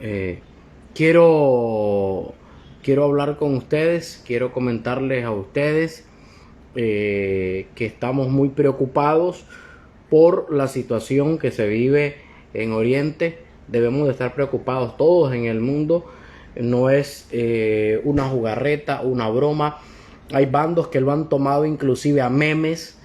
Eh, quiero, quiero hablar con ustedes, quiero comentarles a ustedes que estamos muy preocupados por la situación que se vive en Oriente. Debemos de estar preocupados todos en el mundo. No es una jugarreta, una broma. Hay bandos que lo han tomado inclusive a memes.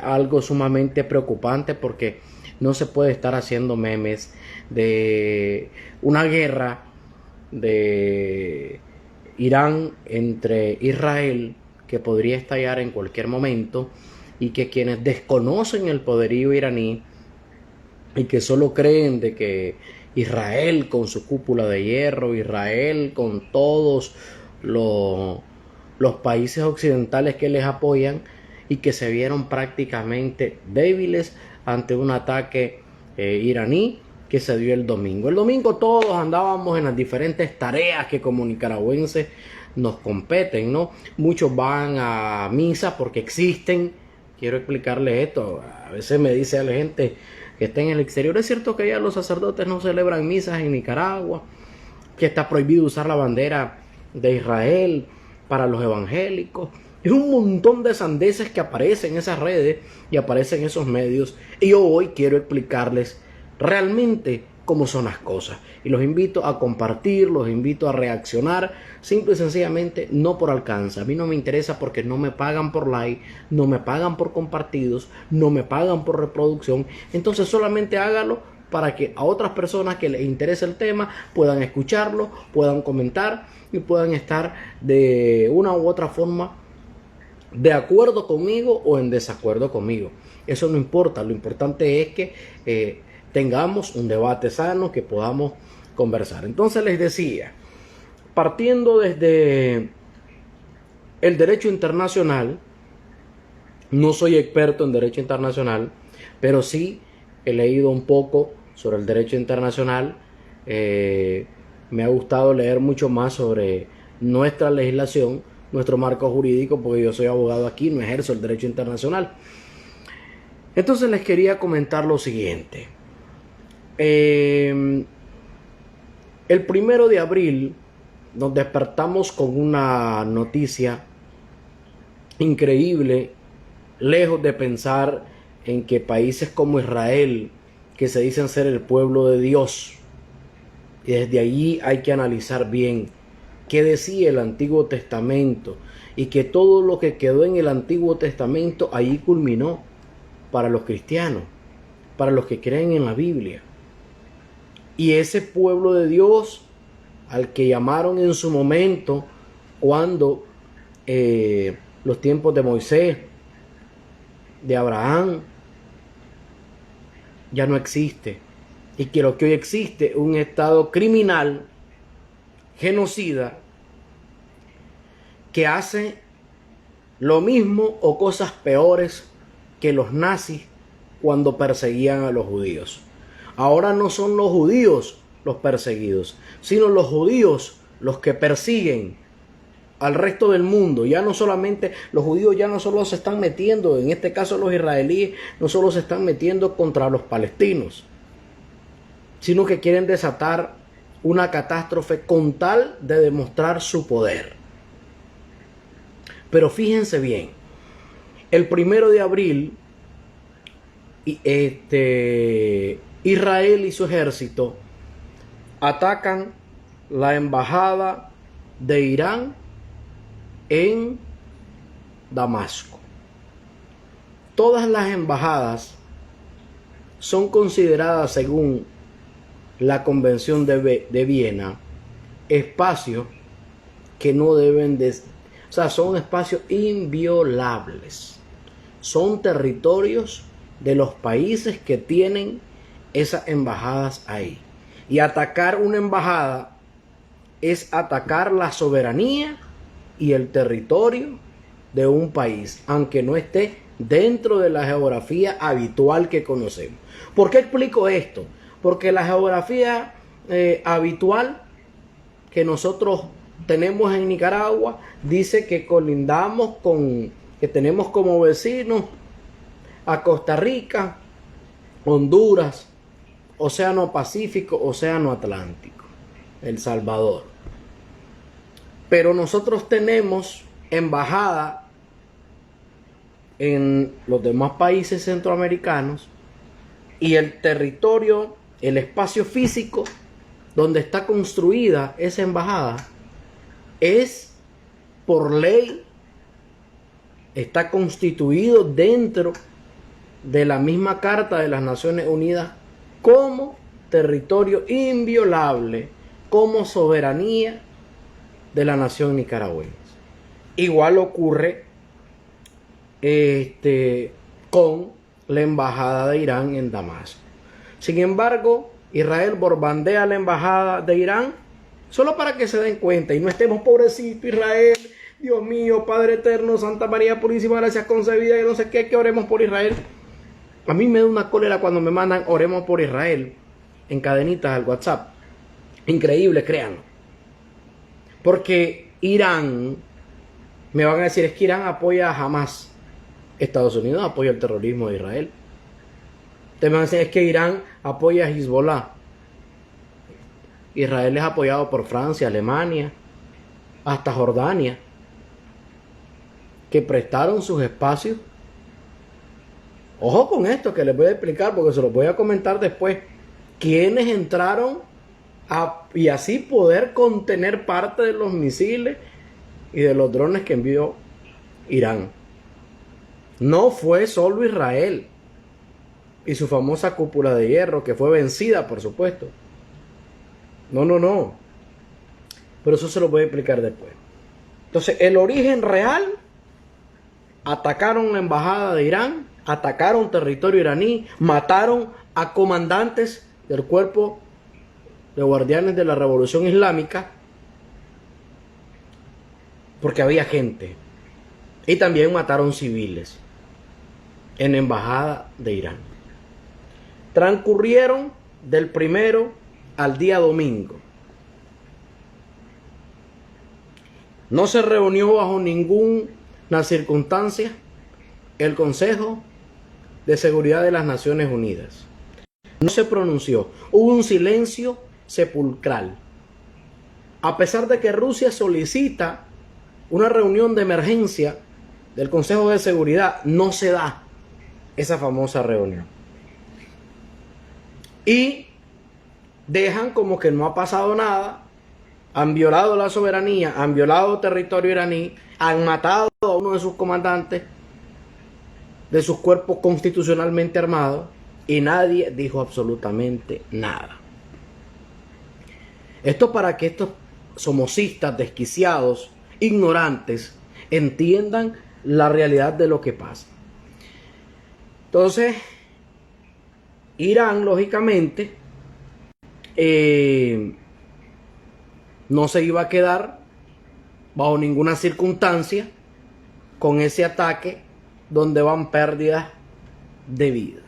Algo sumamente preocupante, porque no se puede estar haciendo memes de una guerra de Irán entre Israel, que podría estallar en cualquier momento, y que quienes desconocen el poderío iraní y que solo creen de que Israel con su cúpula de hierro, Israel con todos los países occidentales que les apoyan, y que se vieron prácticamente débiles ante un ataque iraní que se dio el domingo. El domingo todos andábamos en las diferentes tareas que como nicaragüenses nos competen, ¿no? Muchos van a misa porque existen. Quiero explicarles esto. A veces me dice la gente que está en el exterior: es cierto que ya los sacerdotes no celebran misas en Nicaragua, que está prohibido usar la bandera de Israel para los evangélicos. Es un montón de sandeces que aparecen en esas redes y aparecen en esos medios. Y yo hoy quiero explicarles realmente cómo son las cosas. Y los invito a compartir, los invito a reaccionar, simple y sencillamente no por alcance. A mí no me interesa, porque no me pagan por like, no me pagan por compartidos, no me pagan por reproducción. Entonces solamente hágalo para que a otras personas que les interese el tema puedan escucharlo, puedan comentar y puedan estar de una u otra forma de acuerdo conmigo o en desacuerdo conmigo. Eso no importa, lo importante es que tengamos un debate sano, que podamos conversar. Entonces les decía, partiendo desde el derecho internacional, no soy experto en derecho internacional, pero sí he leído un poco sobre el derecho internacional. Me ha gustado leer mucho más sobre nuestra legislación, nuestro marco jurídico, porque yo soy abogado aquí, no ejerzo el derecho internacional. Entonces les quería comentar lo siguiente. El 1 de abril nos despertamos con una noticia increíble, lejos de pensar en que países como Israel, que se dicen ser el pueblo de Dios, y desde allí hay que analizar bien qué decía el Antiguo Testamento, y que todo lo que quedó en el Antiguo Testamento allí culminó para los cristianos, para los que creen en la Biblia. Y ese pueblo de Dios al que llamaron en su momento, cuando los tiempos de Moisés, de Abraham, ya no existe. Y que lo que hoy existe es un estado criminal, genocida, que hace lo mismo o cosas peores que los nazis cuando perseguían a los judíos. Ahora no son los judíos los perseguidos, sino los judíos los que persiguen al resto del mundo. Ya no solamente los judíos, ya no solo se están metiendo, en este caso los israelíes, no solo se están metiendo contra los palestinos, sino que quieren desatar una catástrofe con tal de demostrar su poder. Pero fíjense bien, el 1 de abril, Israel y su ejército atacan la embajada de Irán en Damasco. Todas las embajadas son consideradas, según la Convención de Viena, espacios que no deben de... O sea, son espacios inviolables. Son territorios de los países que tienen esas embajadas ahí. Y atacar una embajada es atacar la soberanía y el territorio de un país, aunque no esté dentro de la geografía habitual que conocemos. ¿Por qué explico esto? Porque la geografía habitual que nosotros tenemos en Nicaragua dice que colindamos con, que tenemos como vecinos a Costa Rica, Honduras, Océano Pacífico, Océano Atlántico, El Salvador. Pero nosotros tenemos embajada en los demás países centroamericanos y el territorio, el espacio físico donde está construida esa embajada es por ley, está constituido dentro de la misma Carta de las Naciones Unidas como territorio inviolable, como soberanía de la nación nicaragüense. Igual ocurre con la embajada de Irán en Damasco. Sin embargo, Israel bombardea la embajada de Irán solo para que se den cuenta y no estemos pobrecito Israel, Dios mío, Padre eterno, Santa María Purísima, gracias concebida, y no sé qué, que oremos por Israel. A mí me da una cólera cuando me mandan oremos por Israel en cadenitas al WhatsApp. Increíble, créanlo. Porque Irán, me van a decir, es que Irán apoya a Hamas. Estados Unidos apoya el terrorismo de Israel. Ustedes me van a decir, es que Irán apoya a Hezbollah. Israel es apoyado por Francia, Alemania, hasta Jordania, que prestaron sus espacios. Ojo con esto que les voy a explicar porque se los voy a comentar después. Quienes entraron y así poder contener parte de los misiles y de los drones que envió Irán. No fue solo Israel y su famosa cúpula de hierro, que fue vencida, por supuesto. No. Pero eso se lo voy a explicar después. Entonces, el origen real: atacaron la embajada de Irán, atacaron territorio iraní, mataron a comandantes del cuerpo de guardianes de la Revolución Islámica, porque había gente. Y también mataron civiles en la embajada de Irán. Transcurrieron del 1 al día domingo. No se reunió bajo ninguna circunstancia el Consejo de Seguridad de las Naciones Unidas. No se pronunció. Hubo un silencio sepulcral. A pesar de que Rusia solicita una reunión de emergencia del Consejo de Seguridad, no se da esa famosa reunión. Y dejan como que no ha pasado nada. Han violado la soberanía, han violado territorio iraní, han matado a uno de sus comandantes de sus cuerpos constitucionalmente armados y nadie dijo absolutamente nada. Esto para que estos somocistas desquiciados, ignorantes, entiendan la realidad de lo que pasa. Entonces, Irán, lógicamente, no se iba a quedar bajo ninguna circunstancia con ese ataque donde van pérdidas de vida.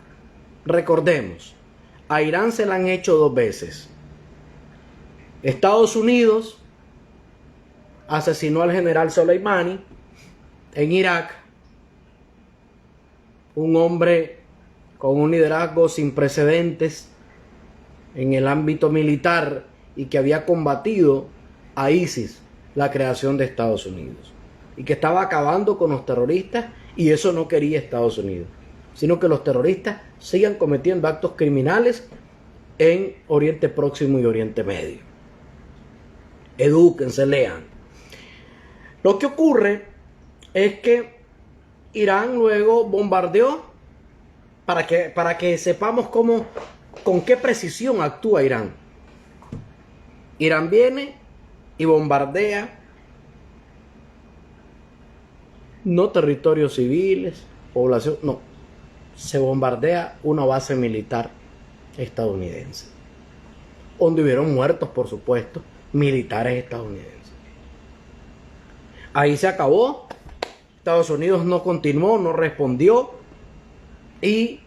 Recordemos, a Irán se la han hecho 2 veces. Estados Unidos asesinó al general Soleimani en Irak, un hombre con un liderazgo sin precedentes en el ámbito militar y que había combatido a ISIS, la creación de Estados Unidos, y que estaba acabando con los terroristas, y eso no quería Estados Unidos, sino que los terroristas sigan cometiendo actos criminales en Oriente Próximo y Oriente Medio. Edúquense, lean. Lo que ocurre es que Irán luego bombardeó, para que sepamos con qué precisión actúa Irán. Irán viene y bombardea no territorios civiles, población, no. Se bombardea una base militar estadounidense, donde hubieron muertos, por supuesto, militares estadounidenses. Ahí se acabó. Estados Unidos no continuó, no respondió. Y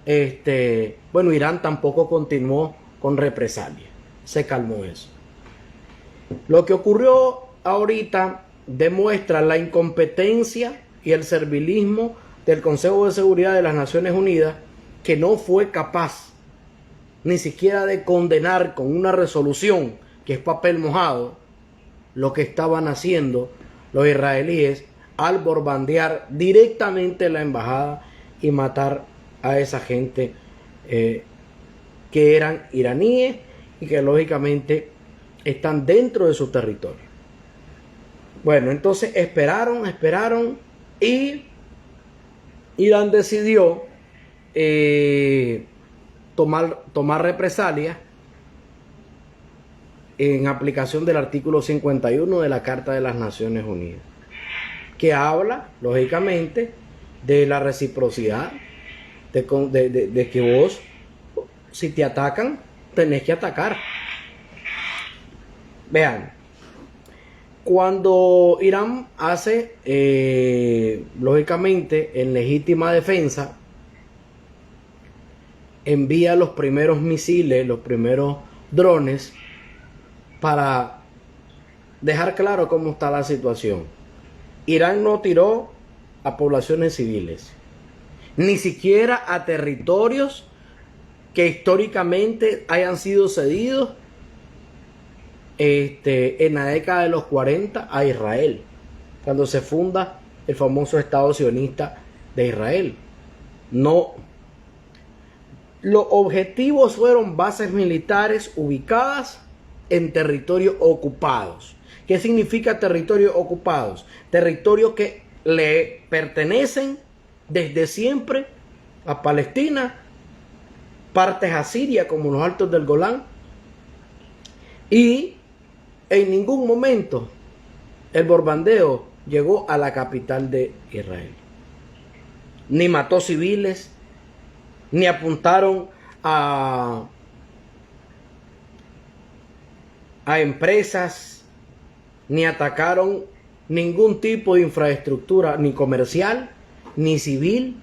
Irán tampoco continuó con represalias. Se calmó eso. Lo que ocurrió ahorita demuestra la incompetencia y el servilismo del Consejo de Seguridad de las Naciones Unidas, que no fue capaz ni siquiera de condenar con una resolución que es papel mojado lo que estaban haciendo los israelíes al bombardear directamente la embajada y matar a esa gente que eran iraníes y que lógicamente están dentro de su territorio. Bueno, entonces esperaron y Irán decidió tomar represalias en aplicación del artículo 51 de la Carta de las Naciones Unidas, que habla, lógicamente, de la reciprocidad, de que vos, si te atacan, tenés que atacar. Vean, cuando Irán hace, lógicamente, en legítima defensa, envía los primeros misiles, los primeros drones, para dejar claro cómo está la situación. Irán no tiró a poblaciones civiles, ni siquiera a territorios que históricamente hayan sido cedidos en la década de los 40 a Israel, cuando se funda el famoso Estado sionista de Israel. No. Los objetivos fueron bases militares ubicadas en territorios ocupados. ¿Qué significa territorios ocupados? Territorios que le pertenecen desde siempre a Palestina, partes a Siria como los Altos del Golán, y en ningún momento el bombardeo llegó a la capital de Israel. Ni mató civiles, ni apuntaron a empresas, ni atacaron ningún tipo de infraestructura, ni comercial, ni civil,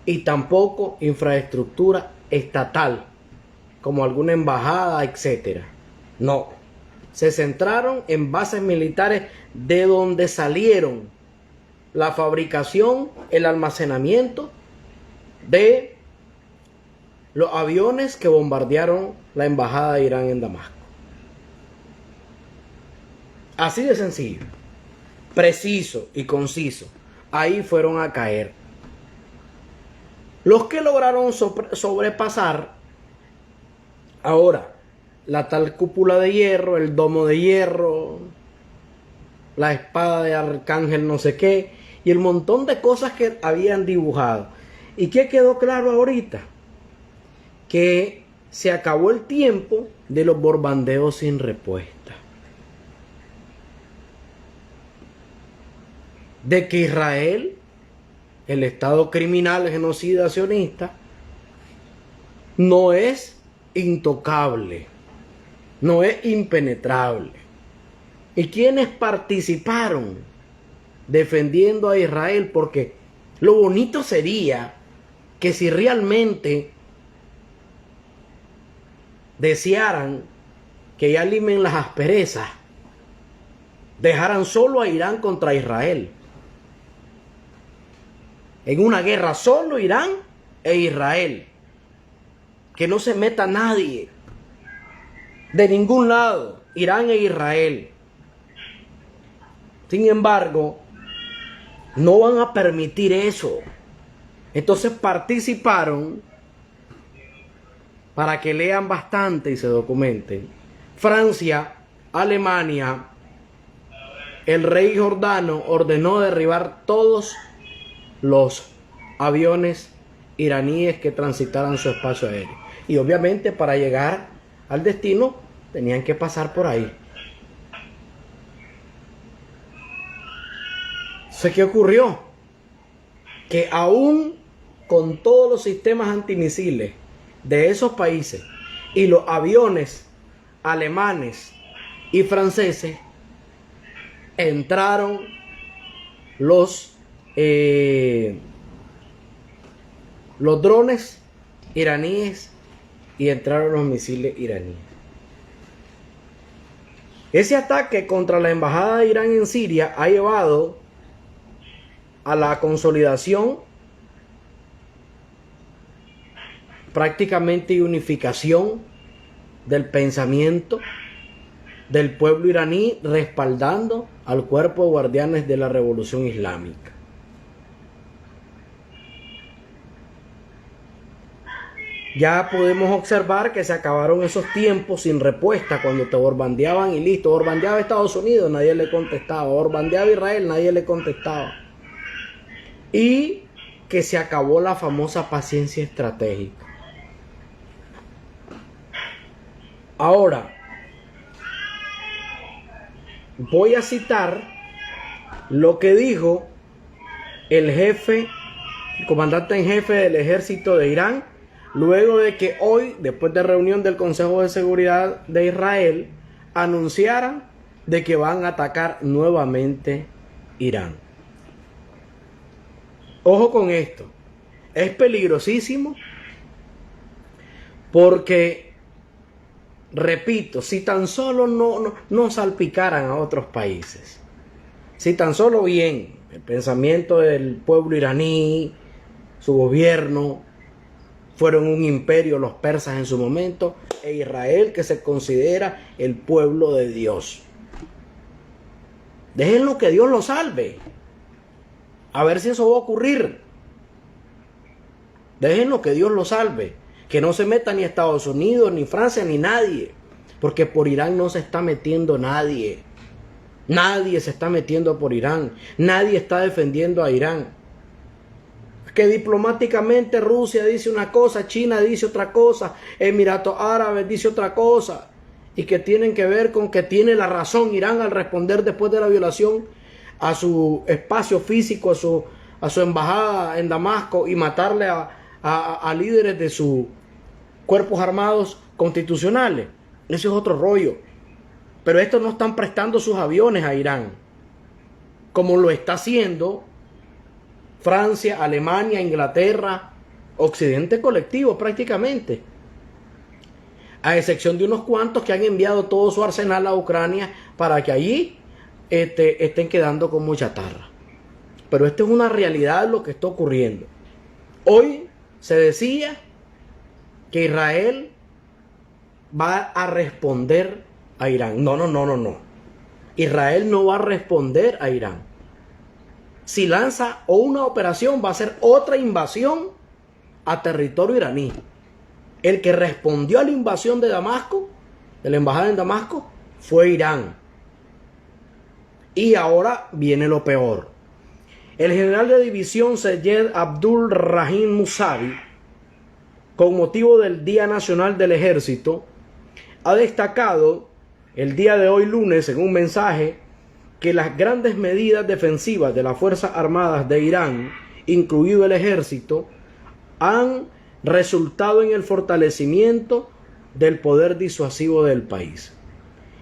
y tampoco infraestructura estatal, como alguna embajada, etcétera. No, se centraron en bases militares de donde salieron la fabricación, el almacenamiento de los aviones que bombardearon la embajada de Irán en Damasco. Así de sencillo, preciso y conciso. Ahí fueron a caer. Los que lograron sobrepasar ahora la tal cúpula de hierro, el domo de hierro, la espada de arcángel no sé qué, y el montón de cosas que habían dibujado. ¿Y qué quedó claro ahorita? Que se acabó el tiempo de los bombardeos sin respuesta. De que Israel, el Estado criminal genocida sionista, no es intocable, no es impenetrable. ¿Y quiénes participaron defendiendo a Israel? Porque lo bonito sería que si realmente desearan que ya limen las asperezas, dejaran solo a Irán contra Israel. En una guerra solo Irán e Israel. Que no se meta nadie de ningún lado, Irán e Israel. Sin embargo, no van a permitir eso. Entonces participaron, para que lean bastante y se documenten, Francia, Alemania, el rey Jordano ordenó derribar todos los aviones iraníes que transitaran su espacio aéreo. Y obviamente para llegar al destino tenían que pasar por ahí. ¿Qué ocurrió? Que aún con todos los sistemas antimisiles de esos países y los aviones alemanes y franceses, entraron los drones iraníes y entraron los misiles iraníes. Ese ataque contra la embajada de Irán en Siria ha llevado a la consolidación prácticamente unificación del pensamiento del pueblo iraní, respaldando al cuerpo de guardianes de la revolución islámica. Ya podemos observar que se acabaron esos tiempos sin respuesta, cuando te borbandeaban y listo. Borbandeaba Estados Unidos, nadie le contestaba. Borbandeaba Israel, nadie le contestaba. Y que se acabó la famosa paciencia estratégica. Ahora, voy a citar lo que dijo el comandante en jefe del ejército de Irán, luego de que hoy, después de reunión del Consejo de Seguridad de Israel, anunciaran de que van a atacar nuevamente Irán. Ojo con esto, es peligrosísimo porque, repito, si tan solo no salpicaran a otros países, si tan solo bien el pensamiento del pueblo iraní, su gobierno, fueron un imperio los persas en su momento, e Israel, que se considera el pueblo de Dios. Déjenlo que Dios lo salve. A ver si eso va a ocurrir. Déjenlo que Dios lo salve. Que no se meta ni Estados Unidos, ni Francia, ni nadie. Porque por Irán no se está metiendo nadie. Nadie se está metiendo por Irán. Nadie está defendiendo a Irán. Que diplomáticamente Rusia dice una cosa, China dice otra cosa, Emiratos Árabes dice otra cosa, y que tienen que ver con que tiene la razón Irán al responder después de la violación a su espacio físico, a su embajada en Damasco, y matarle a líderes de sus cuerpos armados constitucionales. Eso es otro rollo. Pero estos no están prestando sus aviones a Irán, como lo está haciendo Francia, Alemania, Inglaterra, Occidente colectivo prácticamente, a excepción de unos cuantos que han enviado todo su arsenal a Ucrania para que allí estén quedando como chatarra. Pero esto es una realidad lo que está ocurriendo. Hoy se decía que Israel va a responder a Irán. No. Israel no va a responder a Irán. Si lanza una operación, va a ser otra invasión a territorio iraní. El que respondió a la invasión de Damasco, de la embajada en Damasco, fue Irán. Y ahora viene lo peor. El general de división Seyed Abdul Rahim Musavi, con motivo del Día Nacional del Ejército, ha destacado el día de hoy lunes en un mensaje que las grandes medidas defensivas de las Fuerzas Armadas de Irán, incluido el ejército, han resultado en el fortalecimiento del poder disuasivo del país.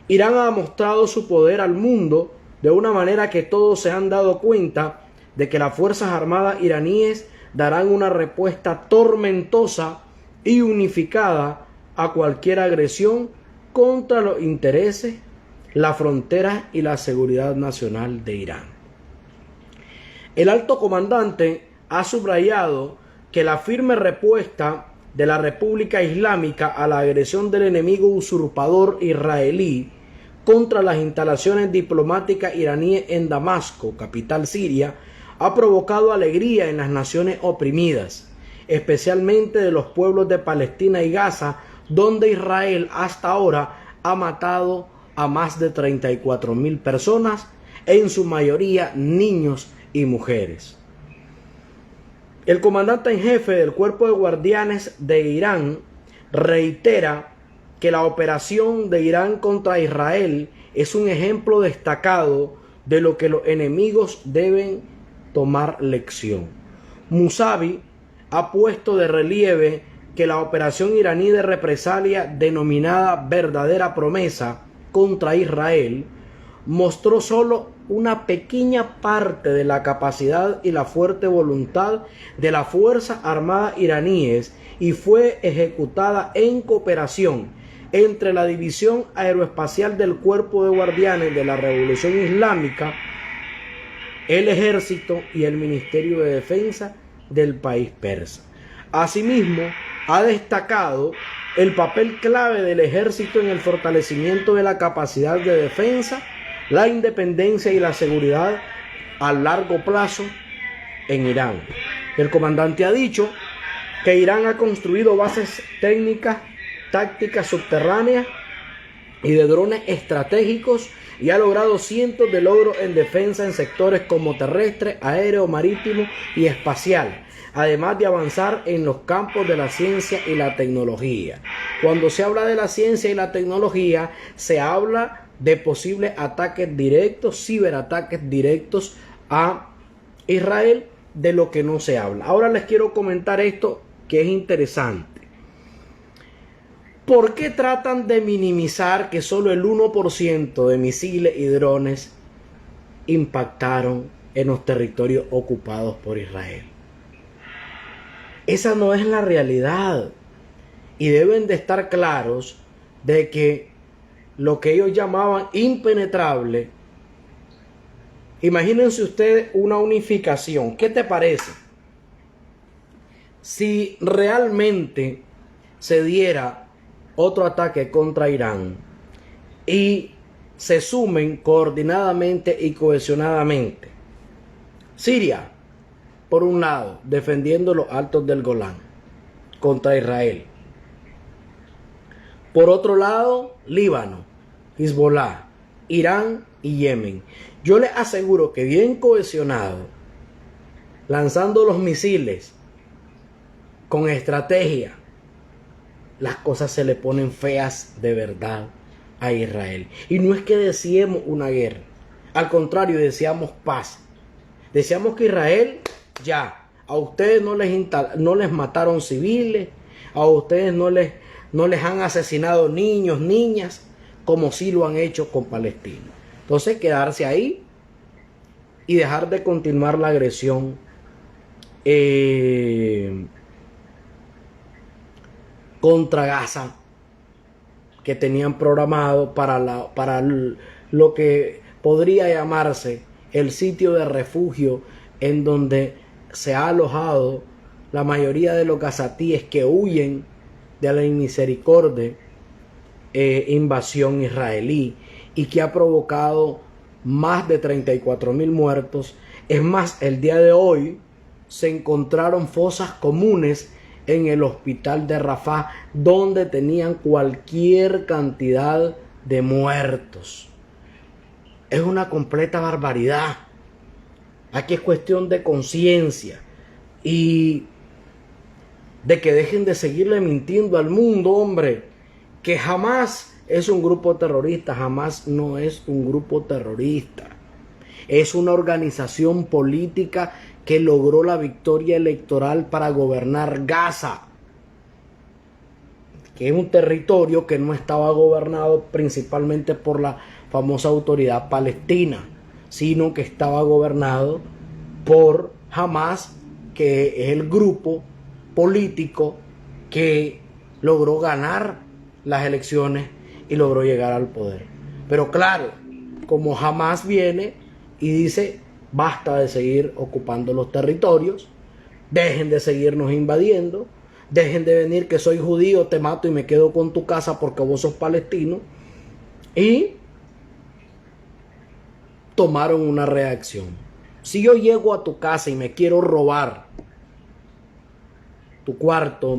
Irán ha mostrado su poder al mundo de una manera que todos se han dado cuenta de que las Fuerzas Armadas iraníes darán una respuesta tormentosa y unificada a cualquier agresión contra los intereses, la frontera y la seguridad nacional de Irán. El alto comandante ha subrayado que la firme respuesta de la República Islámica a la agresión del enemigo usurpador israelí contra las instalaciones diplomáticas iraníes en Damasco, capital siria, ha provocado alegría en las naciones oprimidas, especialmente de los pueblos de Palestina y Gaza, donde Israel hasta ahora ha matado a más de 34.000 personas, en su mayoría niños y mujeres. El comandante en jefe del cuerpo de guardianes de Irán reitera que la operación de Irán contra Israel es un ejemplo destacado de lo que los enemigos deben tomar lección. Musavi ha puesto de relieve que la operación iraní de represalia denominada Verdadera Promesa contra Israel mostró solo una pequeña parte de la capacidad y la fuerte voluntad de las Fuerzas Armadas iraníes y fue ejecutada en cooperación entre la División Aeroespacial del Cuerpo de Guardianes de la Revolución Islámica, el Ejército y el Ministerio de Defensa del país persa. Asimismo, ha destacado el papel clave del ejército en el fortalecimiento de la capacidad de defensa, la independencia y la seguridad a largo plazo en Irán. El comandante ha dicho que Irán ha construido bases técnicas, tácticas subterráneas y de drones estratégicos y ha logrado cientos de logros en defensa en sectores como terrestre, aéreo, marítimo y espacial, además de avanzar en los campos de la ciencia y la tecnología. Cuando se habla de la ciencia y la tecnología, se habla de posibles ataques directos, ciberataques directos a Israel, de lo que no se habla. Ahora les quiero comentar esto que es interesante. ¿Por qué tratan de minimizar que solo el 1% de misiles y drones impactaron en los territorios ocupados por Israel? Esa no es la realidad. Y deben de estar claros de que lo que ellos llamaban impenetrable, imagínense ustedes una unificación. ¿Qué te parece? Si realmente se diera otro ataque contra Irán y se sumen coordinadamente y cohesionadamente Siria, por un lado, defendiendo los altos del Golán contra Israel. Por otro lado, Líbano, Hezbollah, Irán y Yemen. Yo les aseguro que bien cohesionado, lanzando los misiles con estrategia, las cosas se le ponen feas de verdad a Israel. Y no es que deseemos una guerra, al contrario, deseamos paz. Deseamos que Israel ya, a ustedes no les mataron civiles, a ustedes no les han asesinado niños, niñas, como sí lo han hecho con Palestina. Entonces quedarse ahí y dejar de continuar la agresión contra Gaza que tenían programado para lo que podría llamarse el sitio de refugio en donde se ha alojado la mayoría de los gazatíes que huyen de la inmisericordia invasión israelí y que ha provocado más de 34.000 muertos. Es más, el día de hoy se encontraron fosas comunes en el hospital de Rafah, donde tenían cualquier cantidad de muertos. Es una completa barbaridad. Aquí es cuestión de conciencia y de que dejen de seguirle mintiendo al mundo, hombre, que jamás es un grupo terrorista, jamás no es un grupo terrorista. Es una organización política que logró la victoria electoral para gobernar Gaza, que es un territorio que no estaba gobernado principalmente por la famosa autoridad palestina, sino que estaba gobernado por Hamas, que es el grupo político que logró ganar las elecciones y logró llegar al poder. Pero claro, como Hamas viene y dice: basta de seguir ocupando los territorios, dejen de seguirnos invadiendo, dejen de venir que soy judío, te mato y me quedo con tu casa porque vos sos palestino. Y tomaron una reacción. Si yo llego a tu casa y me quiero robar tu cuarto,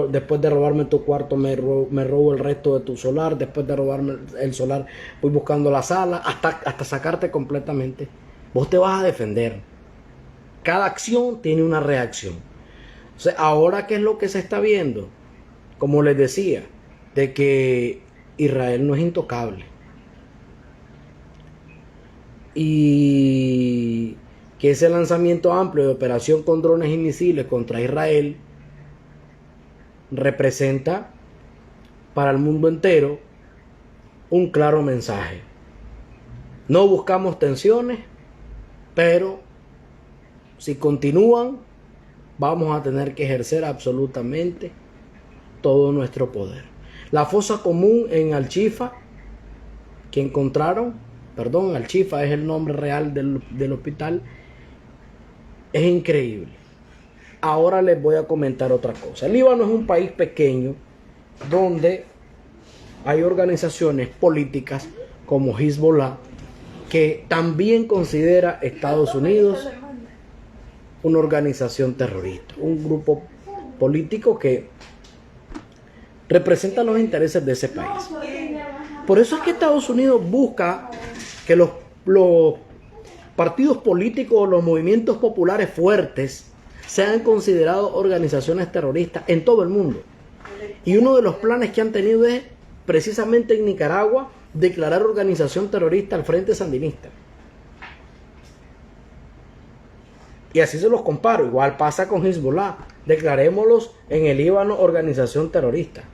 después de robarme tu cuarto, me robo el resto de tu solar, después de robarme el solar, voy buscando la sala, hasta sacarte completamente. Vos te vas a defender. Cada acción tiene una reacción. O sea, ahora, ¿qué es lo que se está viendo? Como les decía, de que Israel no es intocable. Y que ese lanzamiento amplio de operación con drones y misiles contra Israel representa para el mundo entero un claro mensaje. No buscamos tensiones, pero si continúan, vamos a tener que ejercer absolutamente todo nuestro poder. La fosa común en Al-Shifa que encontraron, Al-Shifa es el nombre real del hospital, es increíble. Ahora les voy a comentar otra cosa. El Líbano es un país pequeño donde hay organizaciones políticas como Hezbollah, que también considera Estados Unidos una organización terrorista, un grupo político que representa los intereses de ese país. Por eso es que Estados Unidos busca que los partidos políticos, los movimientos populares fuertes, sean considerados organizaciones terroristas en todo el mundo. Y uno de los planes que han tenido es, precisamente en Nicaragua, declarar organización terrorista al Frente Sandinista. Y así se los comparo. Igual pasa con Hezbollah. Declarémoslos en el Líbano organización terrorista.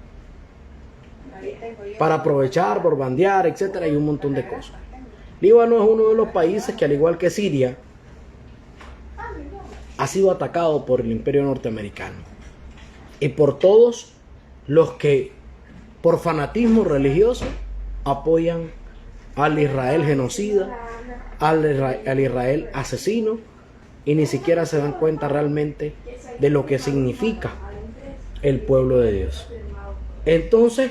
Para aprovechar, por bandear, etcétera, y un montón de cosas. Líbano es uno de los países que, al igual que Siria, ha sido atacado por el Imperio norteamericano. Y por todos los que, por fanatismo religioso, apoyan al Israel genocida, al Israel asesino, y ni siquiera se dan cuenta realmente de lo que significa el pueblo de Dios. Entonces,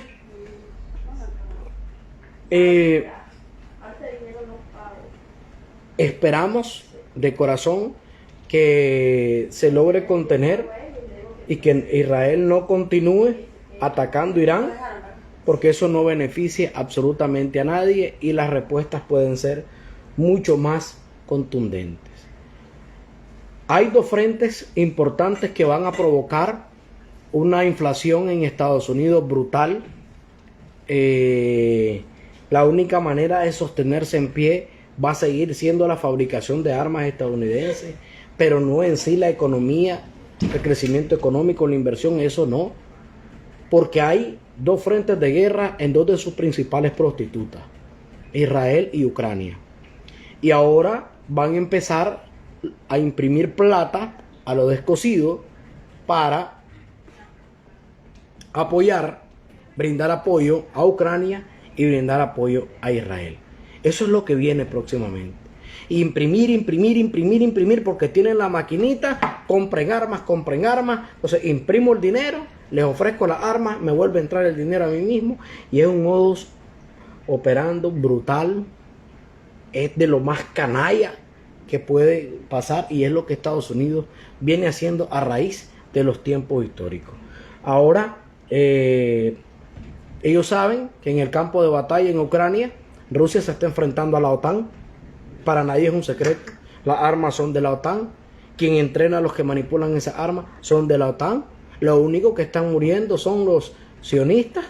esperamos de corazón que se logre contener y que Israel no continúe atacando Irán, porque eso no beneficia absolutamente a nadie y las respuestas pueden ser mucho más contundentes. Hay dos frentes importantes que van a provocar una inflación en Estados Unidos brutal. La única manera de sostenerse en pie va a seguir siendo la fabricación de armas estadounidenses, pero no en sí la economía, el crecimiento económico, la inversión, eso no. Porque hay dos frentes de guerra en dos de sus principales prostitutas, Israel y Ucrania. Y ahora van a empezar a imprimir plata a lo descosido para apoyar, brindar apoyo a Ucrania y brindar apoyo a Israel. Eso es lo que viene próximamente. Imprimir, porque tienen la maquinita, compren armas. Entonces imprimo el dinero, les ofrezco las armas, me vuelve a entrar el dinero a mí mismo, y es un modus operando brutal. Es de lo más canalla que puede pasar, y es lo que Estados Unidos viene haciendo a raíz de los tiempos históricos. Ahora, ellos saben que en el campo de batalla en Ucrania, Rusia se está enfrentando a la OTAN. Para nadie es un secreto. Las armas son de la OTAN. Quien entrena a los que manipulan esas armas son de la OTAN. Lo único que están muriendo son los sionistas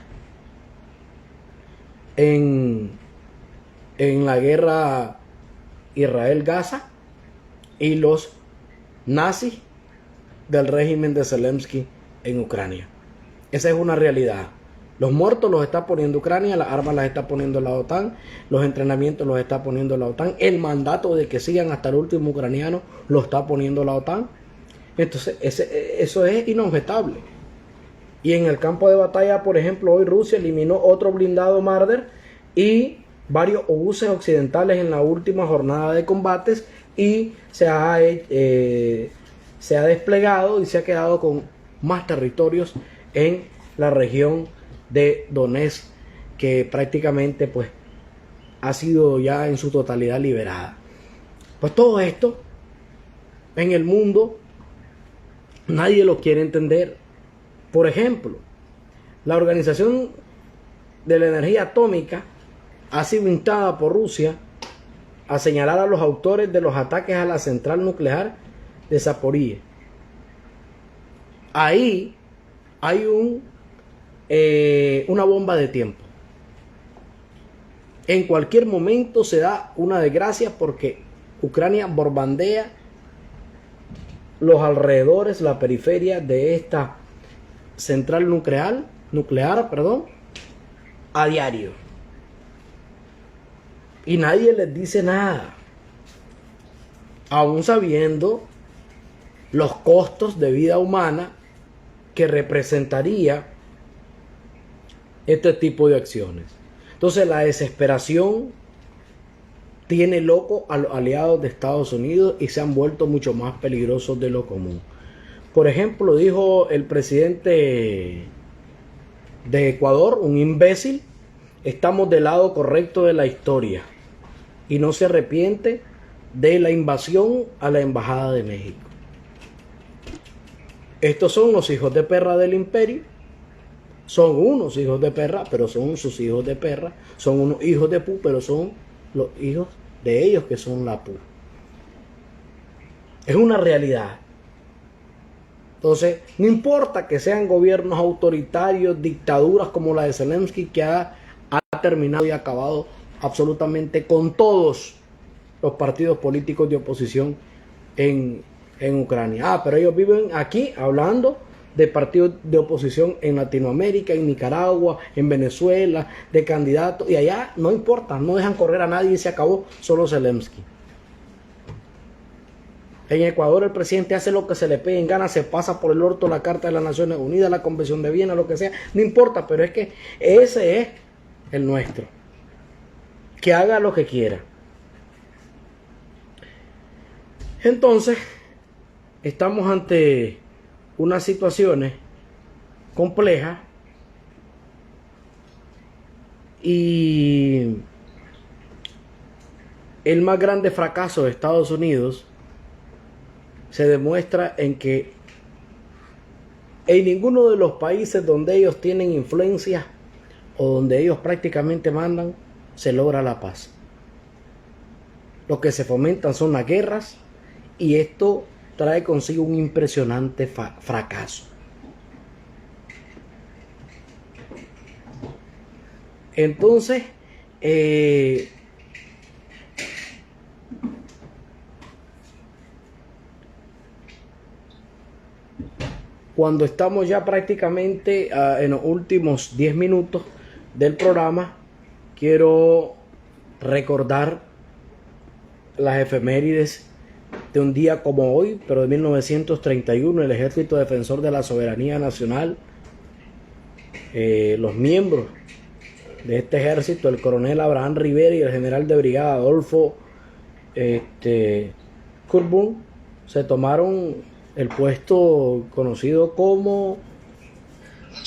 en la guerra Israel-Gaza y los nazis del régimen de Zelensky en Ucrania. Esa es una realidad. Los muertos los está poniendo Ucrania, las armas las está poniendo la OTAN, los entrenamientos los está poniendo la OTAN, el mandato de que sigan hasta el último ucraniano lo está poniendo la OTAN. Entonces eso es inobjetable. Y en el campo de batalla, por ejemplo, hoy Rusia eliminó otro blindado Marder y varios obuses occidentales en la última jornada de combates, y se ha desplegado y se ha quedado con más territorios en la región de Donetsk, que prácticamente pues ha sido ya en su totalidad liberada. Pues todo esto en el mundo nadie lo quiere entender. Por ejemplo, la Organización de la Energía Atómica ha sido instada por Rusia a señalar a los autores de los ataques a la central nuclear de Zaporizhia. Ahí hay una bomba de tiempo. En cualquier momento se da una desgracia, porque Ucrania bombardea los alrededores, la periferia de esta central nuclear, a diario. Y nadie les dice nada, aún sabiendo los costos de vida humana que representaría este tipo de acciones. Entonces la desesperación tiene loco a los aliados de Estados Unidos y se han vuelto mucho más peligrosos de lo común. Por ejemplo, dijo el presidente de Ecuador, un imbécil: estamos del lado correcto de la historia, y no se arrepiente de la invasión a la embajada de México. Estos son los hijos de perra del imperio. Son unos hijos de perra, pero son sus hijos de perra. Son unos hijos de pu, pero son los hijos de ellos que son la pu. Es una realidad. Entonces, no importa que sean gobiernos autoritarios, dictaduras como la de Zelensky, que ha terminado y acabado absolutamente con todos los partidos políticos de oposición en Ucrania. Pero ellos viven aquí hablando de partidos de oposición en Latinoamérica, en Nicaragua, en Venezuela, de candidatos, y allá no importa, no dejan correr a nadie y se acabó, solo Zelensky. En Ecuador el presidente hace lo que se le pegue en gana, se pasa por el orto la Carta de las Naciones Unidas, la Convención de Viena, lo que sea, no importa, pero es que ese es el nuestro. Que haga lo que quiera. Entonces, estamos ante unas situaciones complejas y el más grande fracaso de Estados Unidos se demuestra en que en ninguno de los países donde ellos tienen influencia o donde ellos prácticamente mandan se logra la paz. Lo que se fomentan son las guerras, y esto trae consigo un impresionante fracaso. Entonces, cuando estamos ya prácticamente en los últimos 10 minutos del programa, quiero recordar las efemérides de un día como hoy, pero de 1931. El Ejército Defensor de la Soberanía Nacional, los miembros de este ejército, el coronel Abraham Rivera y el general de brigada Adolfo Curbón, se tomaron el puesto conocido como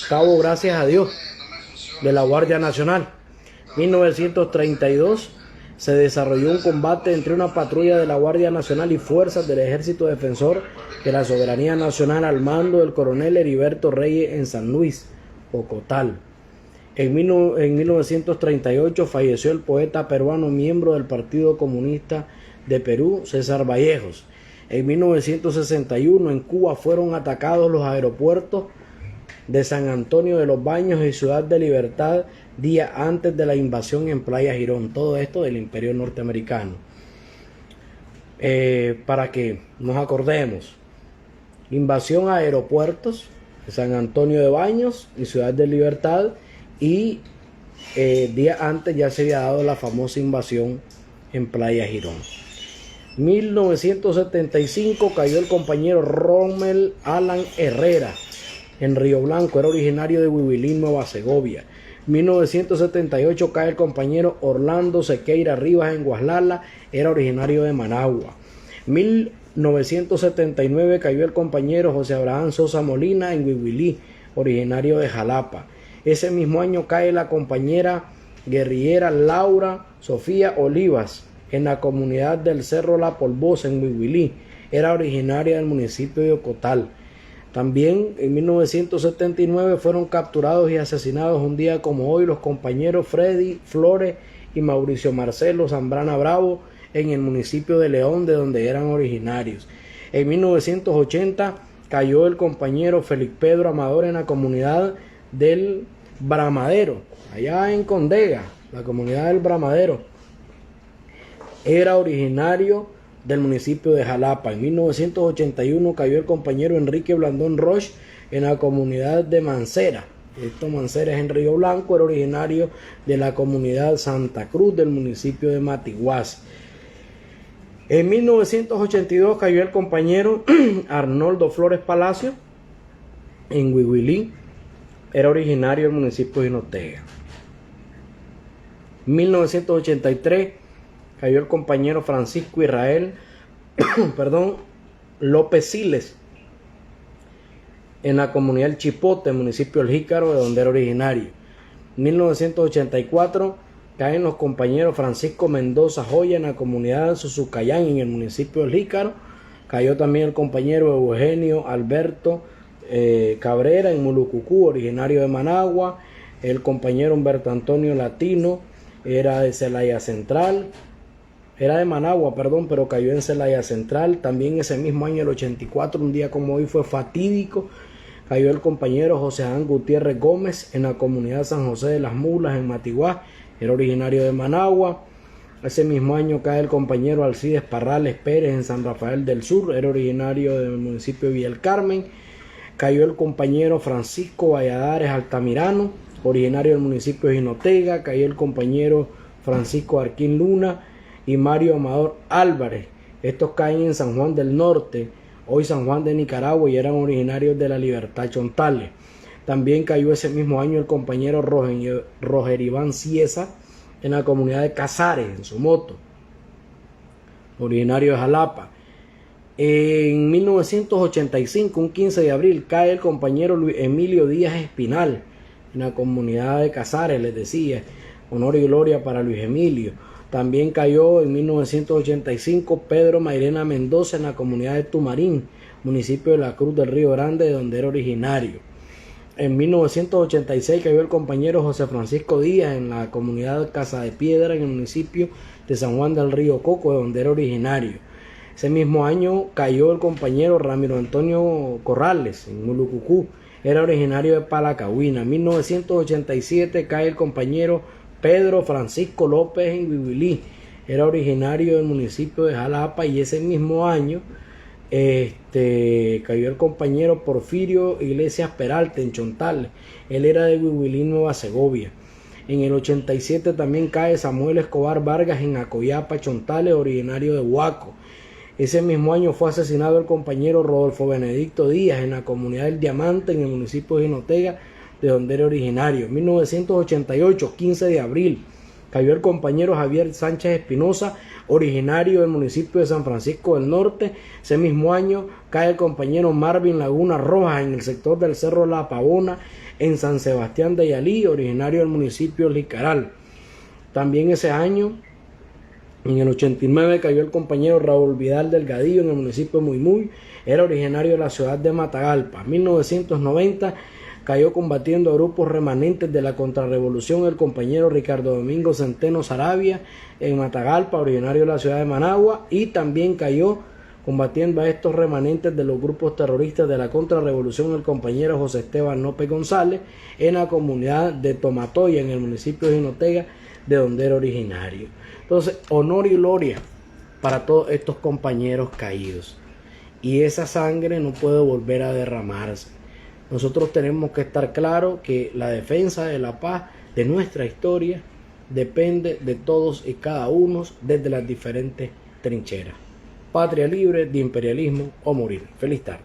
Cabo Gracias a Dios de la Guardia Nacional. 1932 se desarrolló un combate entre una patrulla de la Guardia Nacional y fuerzas del Ejército Defensor de la Soberanía Nacional al mando del coronel Heriberto Reyes en San Luis, Ocotal. En 1938 falleció el poeta peruano miembro del Partido Comunista de Perú, César Vallejos. En 1961 en Cuba fueron atacados los aeropuertos de San Antonio de los Baños y Ciudad de Libertad días antes de la invasión en Playa Girón. Todo esto del Imperio Norteamericano. Para que nos acordemos: invasión a aeropuertos de San Antonio de Baños y Ciudad de Libertad, y días antes ya se había dado la famosa invasión en Playa Girón. 1975 cayó el compañero Rommel Alan Herrera en Río Blanco, era originario de Huihuilí, Nueva Segovia. 1978 cae el compañero Orlando Sequeira Rivas en Guaslala, era originario de Managua. 1979 cayó el compañero José Abraham Sosa Molina en Huihuilí, originario de Jalapa. Ese mismo año cae la compañera guerrillera Laura Sofía Olivas en la comunidad del Cerro La Polvosa en Huihuilí, era originaria del municipio de Ocotal. También en 1979 fueron capturados y asesinados un día como hoy los compañeros Freddy Flores y Mauricio Marcelo Zambrana Bravo en el municipio de León, de donde eran originarios. En 1980 cayó el compañero Félix Pedro Amador en la comunidad del Bramadero, allá en Condega, la comunidad del Bramadero. Era originario del municipio de Jalapa. En 1981 cayó el compañero Enrique Blandón Roche en la comunidad de Mancera. Esto Mancera es en Río Blanco, era originario de la comunidad Santa Cruz del municipio de Matiguás. En 1982 cayó el compañero Arnoldo Flores Palacio en Huihuilí, era originario del municipio de Jinotega. 1983 cayó el compañero Francisco Israel López Siles en la comunidad del Chipote, municipio del Jícaro, de donde era originario. En 1984 caen los compañeros Francisco Mendoza Joya en la comunidad de Suzucayán, en el municipio del Jícaro. Cayó también el compañero Eugenio Alberto Cabrera en Mulucucú, originario de Managua. El compañero Humberto Antonio Latino era de Celaya Central, era de Managua, perdón, pero cayó en Celaya Central. También ese mismo año, el 84, un día como hoy fue fatídico, cayó el compañero José Juan Gutiérrez Gómez en la comunidad San José de las Mulas en Matiguá, era originario de Managua. Ese mismo año cae el compañero Alcides Parrales Pérez en San Rafael del Sur, era originario del municipio de Villa del Carmen. Cayó el compañero Francisco Valladares Altamirano, originario del municipio de Jinotega. Cayó el compañero Francisco Arquín Luna y Mario Amador Álvarez. Estos caen en San Juan del Norte, hoy San Juan de Nicaragua, y eran originarios de La Libertad, Chontales. También cayó ese mismo año el compañero Roger Iván Ciesa en la comunidad de Casares, en Somoto, originario de Jalapa. En 1985, un 15 de abril, cae el compañero Luis Emilio Díaz Espinal en la comunidad de Casares, les decía, honor y gloria para Luis Emilio. También cayó en 1985 Pedro Mairena Mendoza en la comunidad de Tumarín, municipio de la Cruz del Río Grande, de donde era originario. En 1986 cayó el compañero José Francisco Díaz en la comunidad de Casa de Piedra, en el municipio de San Juan del Río Coco, de donde era originario. Ese mismo año cayó el compañero Ramiro Antonio Corrales en Mulucucú, era originario de Palacahuina. En 1987 cae el compañero Pedro Francisco López en Bibilí, era originario del municipio de Jalapa. Y ese mismo año cayó el compañero Porfirio Iglesias Peralta en Chontales, él era de Bibilí, Nueva Segovia. En el 87 también cae Samuel Escobar Vargas en Acoyapa, Chontales, originario de Huaco. Ese mismo año fue asesinado el compañero Rodolfo Benedicto Díaz en la comunidad del Diamante, en el municipio de Jinotega, de donde era originario. En 1988, 15 de abril, cayó el compañero Javier Sánchez Espinosa, originario del municipio de San Francisco del Norte. Ese mismo año cae el compañero Marvin Laguna Rojas en el sector del Cerro La Pavona, en San Sebastián de Yalí, originario del municipio de Licaral. También ese año, en el 89, cayó el compañero Raúl Vidal Delgadillo en el municipio de Muymuy, era originario de la ciudad de Matagalpa. En 1990 cayó combatiendo a grupos remanentes de la contrarrevolución el compañero Ricardo Domingo Centeno Saravia en Matagalpa, originario de la ciudad de Managua. Y también cayó combatiendo a estos remanentes de los grupos terroristas de la contrarrevolución el compañero José Esteban López González en la comunidad de Tomatoya, en el municipio de Jinotega, de donde era originario. Entonces, honor y gloria para todos estos compañeros caídos. Y esa sangre no puede volver a derramarse. Nosotros tenemos que estar claros que la defensa de la paz de nuestra historia depende de todos y cada uno desde las diferentes trincheras. Patria libre de imperialismo o morir. Feliz tarde.